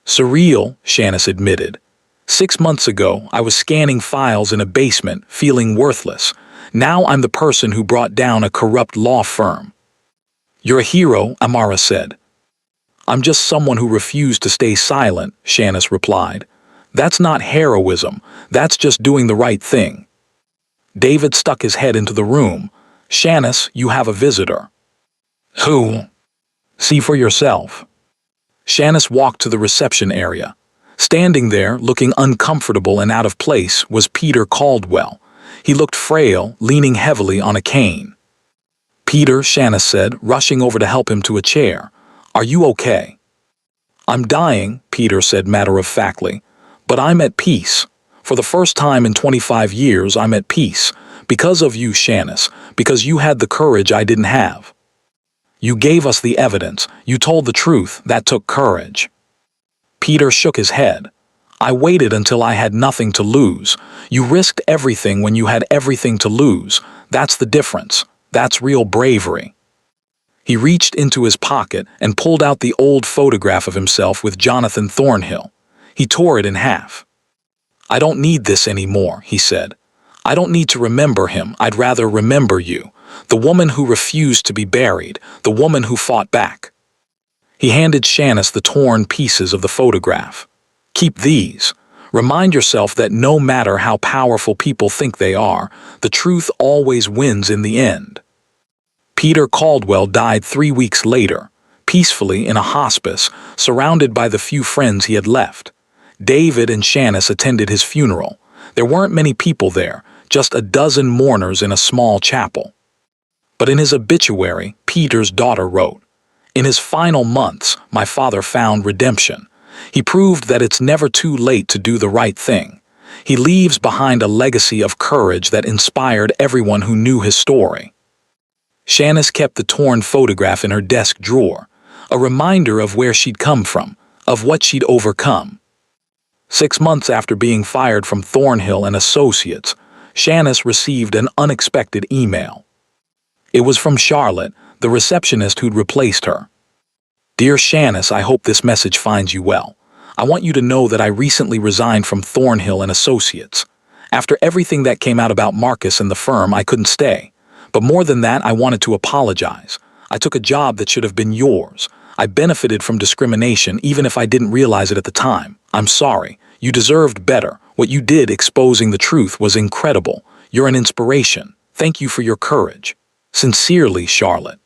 "Surreal," Shanice admitted. 6 months ago, I was scanning files in a basement, feeling worthless. Now I'm the person who brought down a corrupt law firm." "You're a hero," Amara said. "I'm just someone who refused to stay silent," Shanice replied. "That's not heroism, that's just doing the right thing." David stuck his head into the room. "Shanice, you have a visitor." "Who?" "See for yourself." Shanice walked to the reception area. Standing there, looking uncomfortable and out of place, was Peter Caldwell. He looked frail, leaning heavily on a cane. "Peter," Shanice said, rushing over to help him to a chair. "Are you okay?" "I'm dying," Peter said matter-of-factly, "but I'm at peace. For the first time in 25 years, I'm at peace. Because of you, Shanice, because you had the courage I didn't have. You gave us the evidence, you told the truth, that took courage." Peter shook his head. "I waited until I had nothing to lose. You risked everything when you had everything to lose. That's the difference. That's real bravery." He reached into his pocket and pulled out the old photograph of himself with Jonathan Thornhill. He tore it in half. "I don't need this anymore," he said. "I don't need to remember him. I'd rather remember you. The woman who refused to be buried, the woman who fought back." He handed Shanice the torn pieces of the photograph. "Keep these. Remind yourself that no matter how powerful people think they are, the truth always wins in the end." Peter Caldwell died 3 weeks later, peacefully in a hospice, surrounded by the few friends he had left. David and Shanice attended his funeral. There weren't many people there, just a dozen mourners in a small chapel. But in his obituary, Peter's daughter wrote, "In his final months, my father found redemption. He proved that it's never too late to do the right thing. He leaves behind a legacy of courage that inspired everyone who knew his story." Shanice kept the torn photograph in her desk drawer, a reminder of where she'd come from, of what she'd overcome. 6 months after being fired from Thornhill and Associates, Shanice received an unexpected email. It was from Charlotte, the receptionist who'd replaced her. "Dear Shanice, I hope this message finds you well. I want you to know that I recently resigned from Thornhill and Associates. After everything that came out about Marcus and the firm, I couldn't stay. But more than that, I wanted to apologize. I took a job that should have been yours. I benefited from discrimination even if I didn't realize it at the time. I'm sorry. You deserved better. What you did exposing the truth was incredible. You're an inspiration. Thank you for your courage. Sincerely, Charlotte."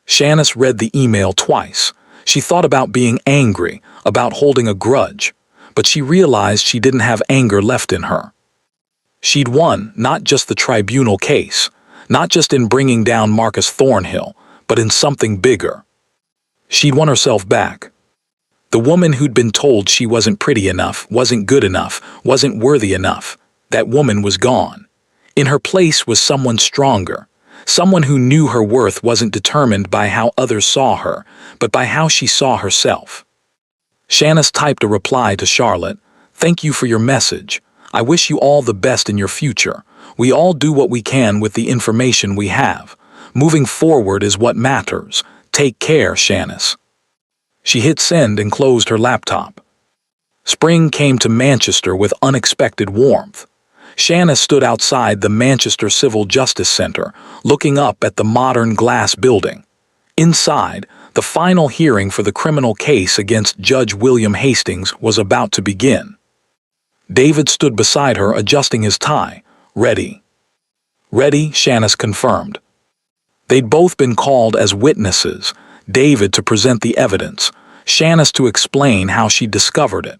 Shanice read the email twice. She thought about being angry, about holding a grudge, but she realized she didn't have anger left in her. She'd won not just the tribunal case, not just in bringing down Marcus Thornhill, but in something bigger. She'd won herself back. The woman who'd been told she wasn't pretty enough, wasn't good enough, wasn't worthy enough, that woman was gone. In her place was someone stronger, someone who knew her worth wasn't determined by how others saw her, but by how she saw herself. Shanice typed a reply to Charlotte. "Thank you for your message. I wish you all the best in your future. We all do what we can with the information we have. Moving forward is what matters. Take care, Shanice." She hit send and closed her laptop. Spring came to Manchester with unexpected warmth. Shanice stood outside the Manchester Civil Justice Centre, looking up at the modern glass building. Inside, the final hearing for the criminal case against Judge William Hastings was about to begin. David stood beside her, adjusting his tie. "Ready." "Ready," Shanice confirmed. They'd both been called as witnesses, David to present the evidence, Shanice to explain how she discovered it.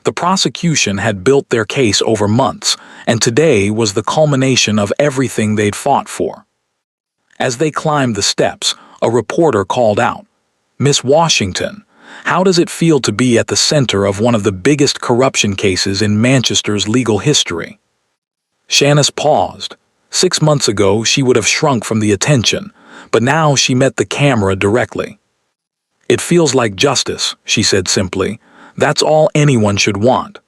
The prosecution had built their case over months, and today was the culmination of everything they'd fought for. As they climbed the steps, a reporter called out, "Miss Washington, how does it feel to be at the center of one of the biggest corruption cases in Manchester's legal history?" Shanice paused. 6 months ago, she would have shrunk from the attention, but now she met the camera directly. "It feels like justice," she said simply. "That's all anyone should want."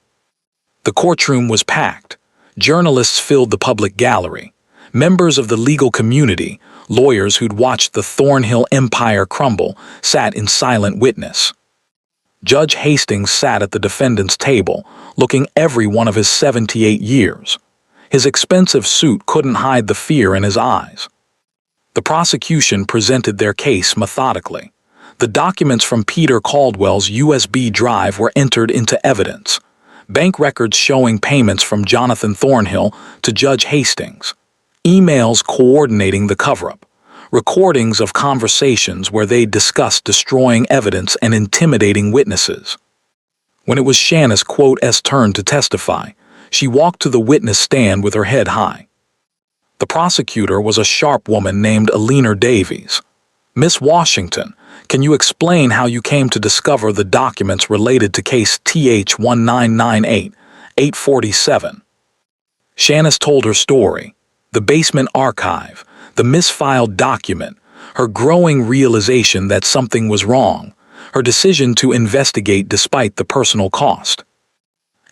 The courtroom was packed. Journalists filled the public gallery. Members of the legal community, lawyers who'd watched the Thornhill empire crumble, sat in silent witness. Judge Hastings sat at the defendant's table, looking every one of his 78 years. His expensive suit couldn't hide the fear in his eyes. The prosecution presented their case methodically. The documents from Peter Caldwell's USB drive were entered into evidence. Bank records showing payments from Jonathan Thornhill to Judge Hastings. Emails coordinating the cover-up. Recordings of conversations where they discussed destroying evidence and intimidating witnesses. When it was Shanice Quote's turn to testify, she walked to the witness stand with her head high. The prosecutor was a sharp woman named Alina Davies. "Miss Washington, can you explain how you came to discover the documents related to case TH1998-847? Shanice told her story. The basement archive, the misfiled document, her growing realization that something was wrong, her decision to investigate despite the personal cost.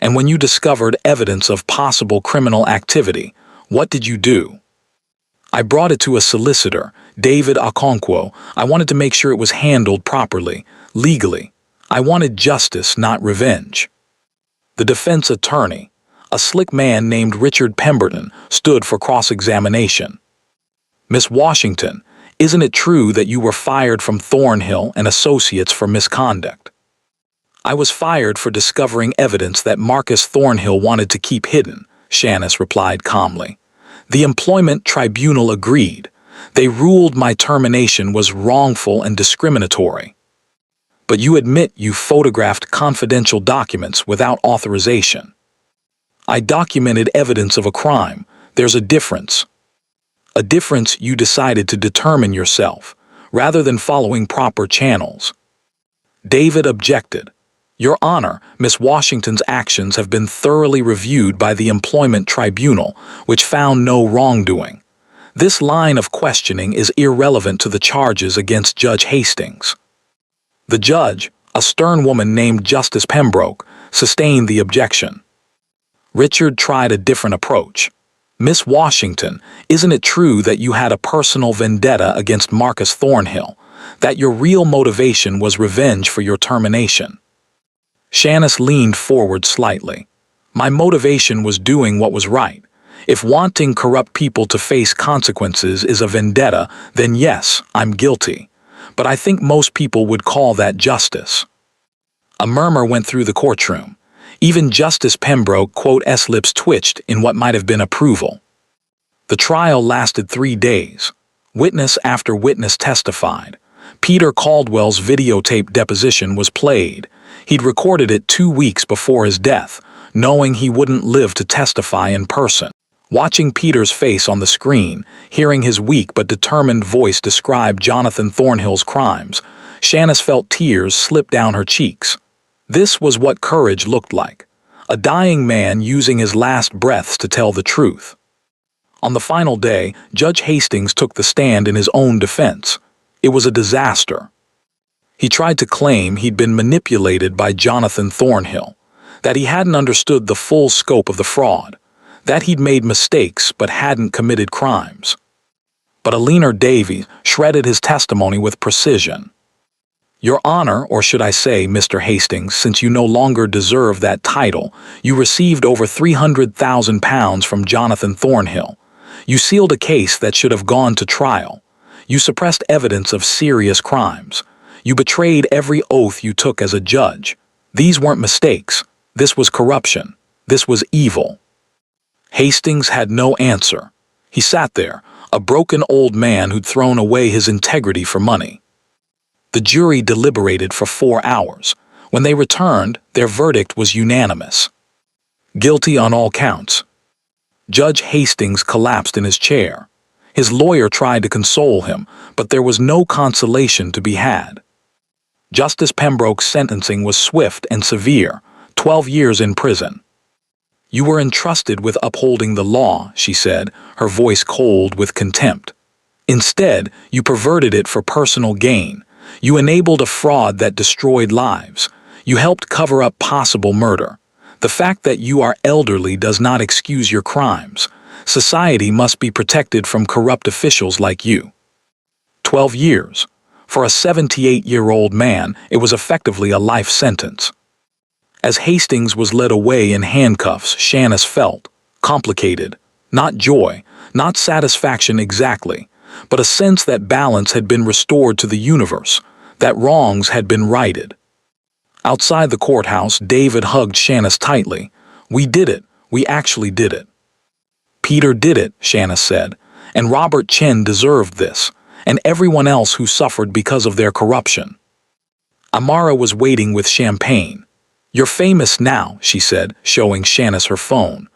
"And when you discovered evidence of possible criminal activity, what did you do?" "I brought it to a solicitor, David Okonkwo. I wanted to make sure it was handled properly, legally. I wanted justice, not revenge." The defense attorney, a slick man named Richard Pemberton, stood for cross-examination. "Miss Washington, isn't it true that you were fired from Thornhill and Associates for misconduct?" "I was fired for discovering evidence that Marcus Thornhill wanted to keep hidden," Shanice replied calmly. "The employment tribunal agreed. They ruled my termination was wrongful and discriminatory." "But you admit you photographed confidential documents without authorization." "I documented evidence of a crime. There's a difference." "A difference you decided to determine yourself, rather than following proper channels." David objected. "Your Honor, Miss Washington's actions have been thoroughly reviewed by the Employment Tribunal, which found no wrongdoing. This line of questioning is irrelevant to the charges against Judge Hastings." The judge, a stern woman named Justice Pembroke, sustained the objection. Richard tried a different approach. "Miss Washington, isn't it true that you had a personal vendetta against Marcus Thornhill, that your real motivation was revenge for your termination?" Shanice leaned forward slightly. "My motivation was doing what was right. If wanting corrupt people to face consequences is a vendetta, then yes, I'm guilty. But I think most people would call that justice." A murmur went through the courtroom. Even Justice Pembroke's lips twitched in what might have been approval. The trial lasted 3 days. Witness after witness testified. Peter Caldwell's videotape deposition was played. He'd recorded it 2 weeks before his death, knowing he wouldn't live to testify in person. Watching Peter's face on the screen, hearing his weak but determined voice describe Jonathan Thornhill's crimes, Shanice felt tears slip down her cheeks. This was what courage looked like. A dying man using his last breaths to tell the truth. On the final day, Judge Hastings took the stand in his own defense. It was a disaster. He tried to claim he'd been manipulated by Jonathan Thornhill, that he hadn't understood the full scope of the fraud, that he'd made mistakes but hadn't committed crimes. But Alina Davies shredded his testimony with precision. "Your Honor, or should I say, Mr. Hastings, since you no longer deserve that title, you received over £300,000 from Jonathan Thornhill. You sealed a case that should have gone to trial. You suppressed evidence of serious crimes. You betrayed every oath you took as a judge. These weren't mistakes. This was corruption. This was evil." Hastings had no answer. He sat there, A broken old man who'd thrown away his integrity for money. The jury deliberated for 4 hours. When they returned, their verdict was unanimous. Guilty on all counts. Judge Hastings collapsed in his chair. His lawyer tried to console him, but there was no consolation to be had. Justice Pembroke's sentencing was swift and severe, 12 years in prison. You were entrusted with upholding the law, she said, her voice cold with contempt. Instead, you perverted it for personal gain. You enabled a fraud that destroyed lives. You helped cover up possible murder. The fact that you are elderly does not excuse your crimes. Society must be protected from corrupt officials like you. 12 years. For a 78-year-old man, it was effectively a life sentence. As Hastings was led away in handcuffs, Shanice felt complicated. Not joy, not satisfaction exactly, but a sense that balance had been restored to the universe, that wrongs had been righted. Outside the courthouse, David hugged Shanice tightly. We did it. We actually did it. Peter did it, Shanice said, and Robert Chen deserved this, and everyone else who suffered because of their corruption. Amara was waiting with champagne. You're famous now, she said, showing Shanice her phone.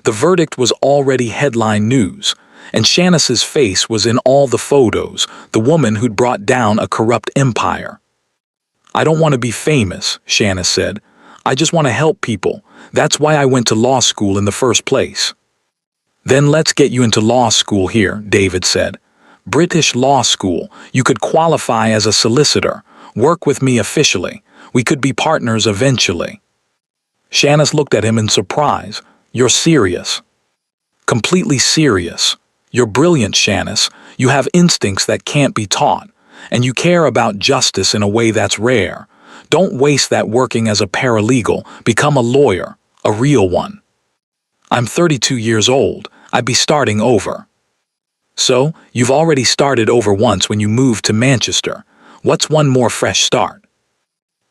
The verdict was already headline news, and Shanice's face was in all the photos, the woman who'd brought down a corrupt empire. I don't want to be famous, Shanice said. I just want to help people. That's why I went to law school in the first place. Then let's get you into law school here, David said. British law school. You could qualify as a solicitor, work with me officially. We could be partners eventually. Shanice looked at him in surprise. You're serious. Completely serious. You're brilliant, Shanice. You have instincts that can't be taught, and you care about justice in a way that's rare. Don't waste that working as a paralegal. Become a lawyer, a real one. I'm 32 years old. I'd be starting over. So, you've already started over once when you moved to Manchester. What's one more fresh start?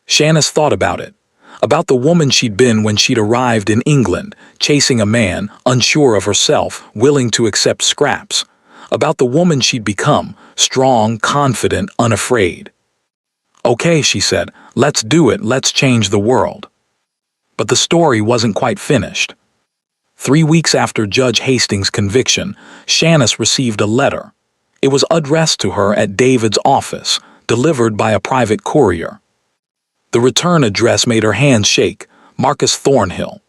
Shanice thought about it. About the woman she'd been when she'd arrived in England, chasing a man, unsure of herself, willing to accept scraps. About the woman she'd become, strong, confident, unafraid. Okay, she said, let's do it, let's change the world. But the story wasn't quite finished. 3 weeks after Judge Hastings' conviction, Shanice received a letter. It was addressed to her at David's office, delivered by a private courier. The return address made her hands shake, Marcus Thornhill.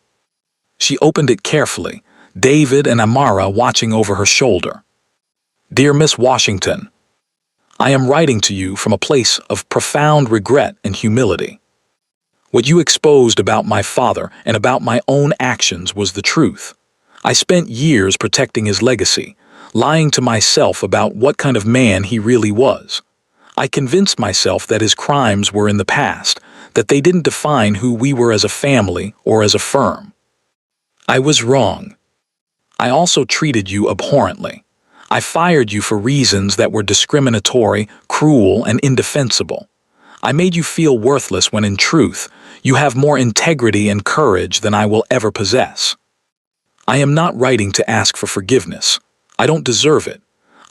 She opened it carefully, David and Amara watching over her shoulder. Dear Miss Washington, I am writing to you from a place of profound regret and humility. What you exposed about my father and about my own actions was the truth. I spent years protecting his legacy, lying to myself about what kind of man he really was. I convinced myself that his crimes were in the past, that they didn't define who we were as a family or as a firm. I was wrong. I also treated you abhorrently. I fired you for reasons that were discriminatory, cruel, and indefensible. I made you feel worthless when in truth, you have more integrity and courage than I will ever possess. I am not writing to ask for forgiveness. I don't deserve it.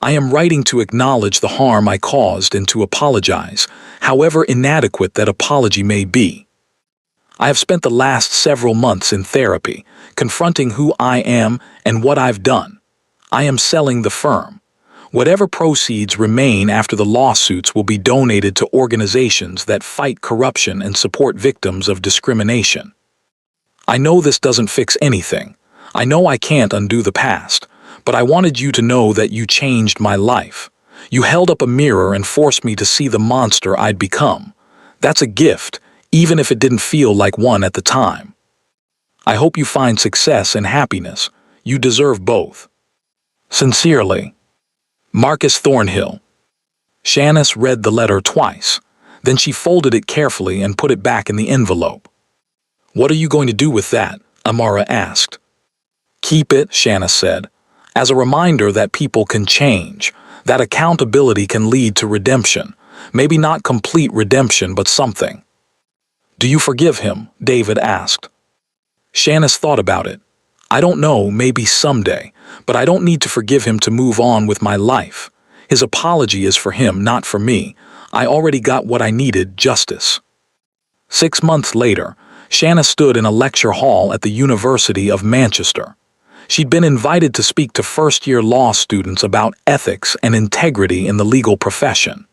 I am writing to acknowledge the harm I caused and to apologize, however inadequate that apology may be. I have spent the last several months in therapy, confronting who I am and what I've done. I am selling the firm. Whatever proceeds remain after the lawsuits will be donated to organizations that fight corruption and support victims of discrimination. I know this doesn't fix anything. I know I can't undo the past, but I wanted you to know that you changed my life. You held up a mirror and forced me to see the monster I'd become. That's a gift, even if it didn't feel like one at the time. I hope you find success and happiness. You deserve both. Sincerely, Marcus Thornhill. Shanice read the letter twice. Then she folded it carefully and put it back in the envelope. What are you going to do with that? Amara asked. Keep it, Shanice said, as a reminder that people can change, that accountability can lead to redemption. Maybe not complete redemption, but something. Do you forgive him? David asked. Shanice thought about it. I don't know, maybe someday, but I don't need to forgive him to move on with my life. His apology is for him, not for me. I already got what I needed, justice. 6 months later, Shanna stood in a lecture hall at the University of Manchester. She'd been invited to speak to first-year law students about ethics and integrity in the legal profession.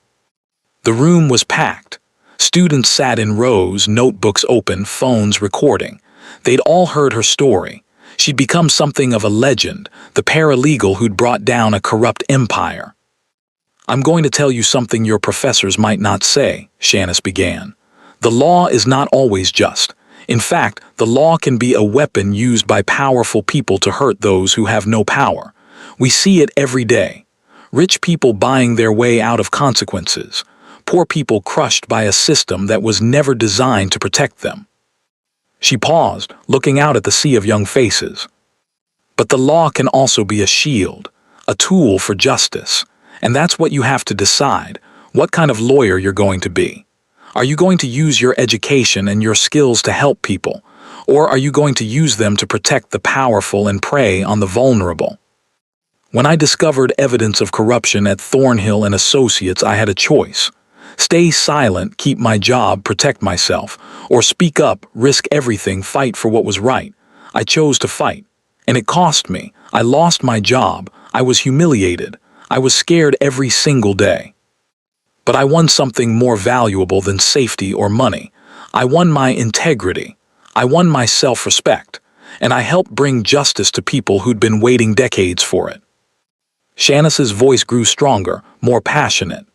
The room was packed. Students sat in rows, notebooks open, phones recording. They'd all heard her story. She'd become something of a legend, the paralegal who'd brought down a corrupt empire. "I'm going to tell you something your professors might not say," Shanna began. "The law is not always just. In fact, the law can be a weapon used by powerful people to hurt those who have no power. We see it every day. Rich people buying their way out of consequences. Poor people crushed by a system that was never designed to protect them." She paused, looking out at the sea of young faces. "But the law can also be a shield, a tool for justice. And that's what you have to decide, what kind of lawyer you're going to be. Are you going to use your education and your skills to help people, or are you going to use them to protect the powerful and prey on the vulnerable?" When I discovered evidence of corruption at Thornhill and Associates, I had a choice. Stay silent, keep my job, protect myself, or speak up, risk everything, fight for what was right. I chose to fight, and it cost me. I lost my job. I was humiliated. I was scared every single day. But I won something more valuable than safety or money. I won my integrity. I won my self-respect. And I helped bring justice to people who'd been waiting decades for it. Shanna's voice grew stronger, more passionate.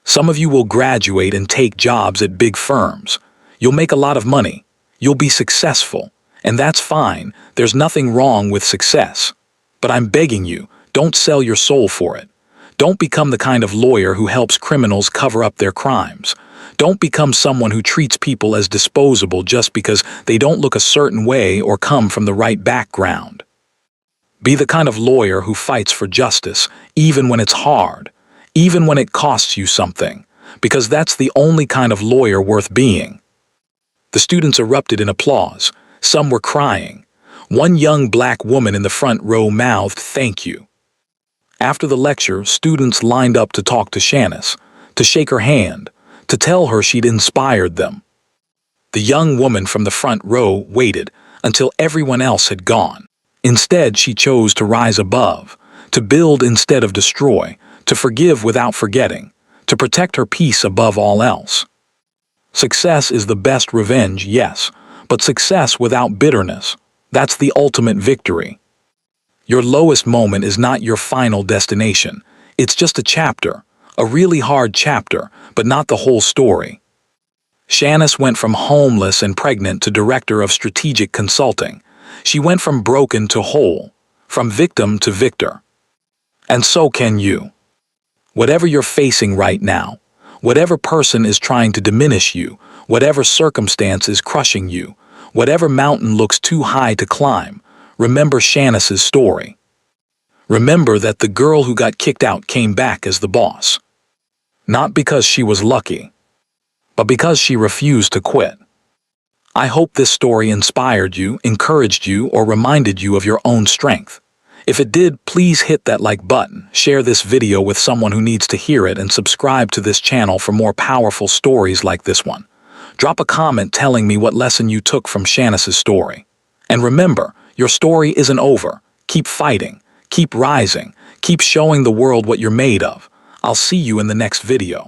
"Some of you will graduate and take jobs at big firms. You'll make a lot of money. You'll be successful. And that's fine. There's nothing wrong with success. But I'm begging you, don't sell your soul for it. Don't become the kind of lawyer who helps criminals cover up their crimes. Don't become someone who treats people as disposable just because they don't look a certain way or come from the right background. Be the kind of lawyer who fights for justice, even when it's hard, even when it costs you something, because that's the only kind of lawyer worth being." The students erupted in applause. Some were crying. One young black woman in the front row mouthed, "Thank you." After the lecture, students lined up to talk to Shanna, to shake her hand, to tell her she'd inspired them. The young woman from the front row waited until everyone else had gone. Instead, she chose to rise above, to build instead of destroy, to forgive without forgetting, to protect her peace above all else. Success is the best revenge, yes, but success without bitterness, that's the ultimate victory. Your lowest moment is not your final destination. It's just a chapter, a really hard chapter, but not the whole story. Shanna went from homeless and pregnant to director of strategic consulting. She went from broken to whole, from victim to victor. And so can you. Whatever you're facing right now, whatever person is trying to diminish you, whatever circumstance is crushing you, whatever mountain looks too high to climb, remember Shanna's story. Remember that the girl who got kicked out came back as the boss. Not because she was lucky, but because she refused to quit. I hope this story inspired you, encouraged you, or reminded you of your own strength. If it did, please hit that like button, share this video with someone who needs to hear it, and subscribe to this channel for more powerful stories like this one. Drop a comment telling me what lesson you took from Shanna's story. And remember, your story isn't over. Keep fighting, keep rising, keep showing the world what you're made of. I'll see you in the next video.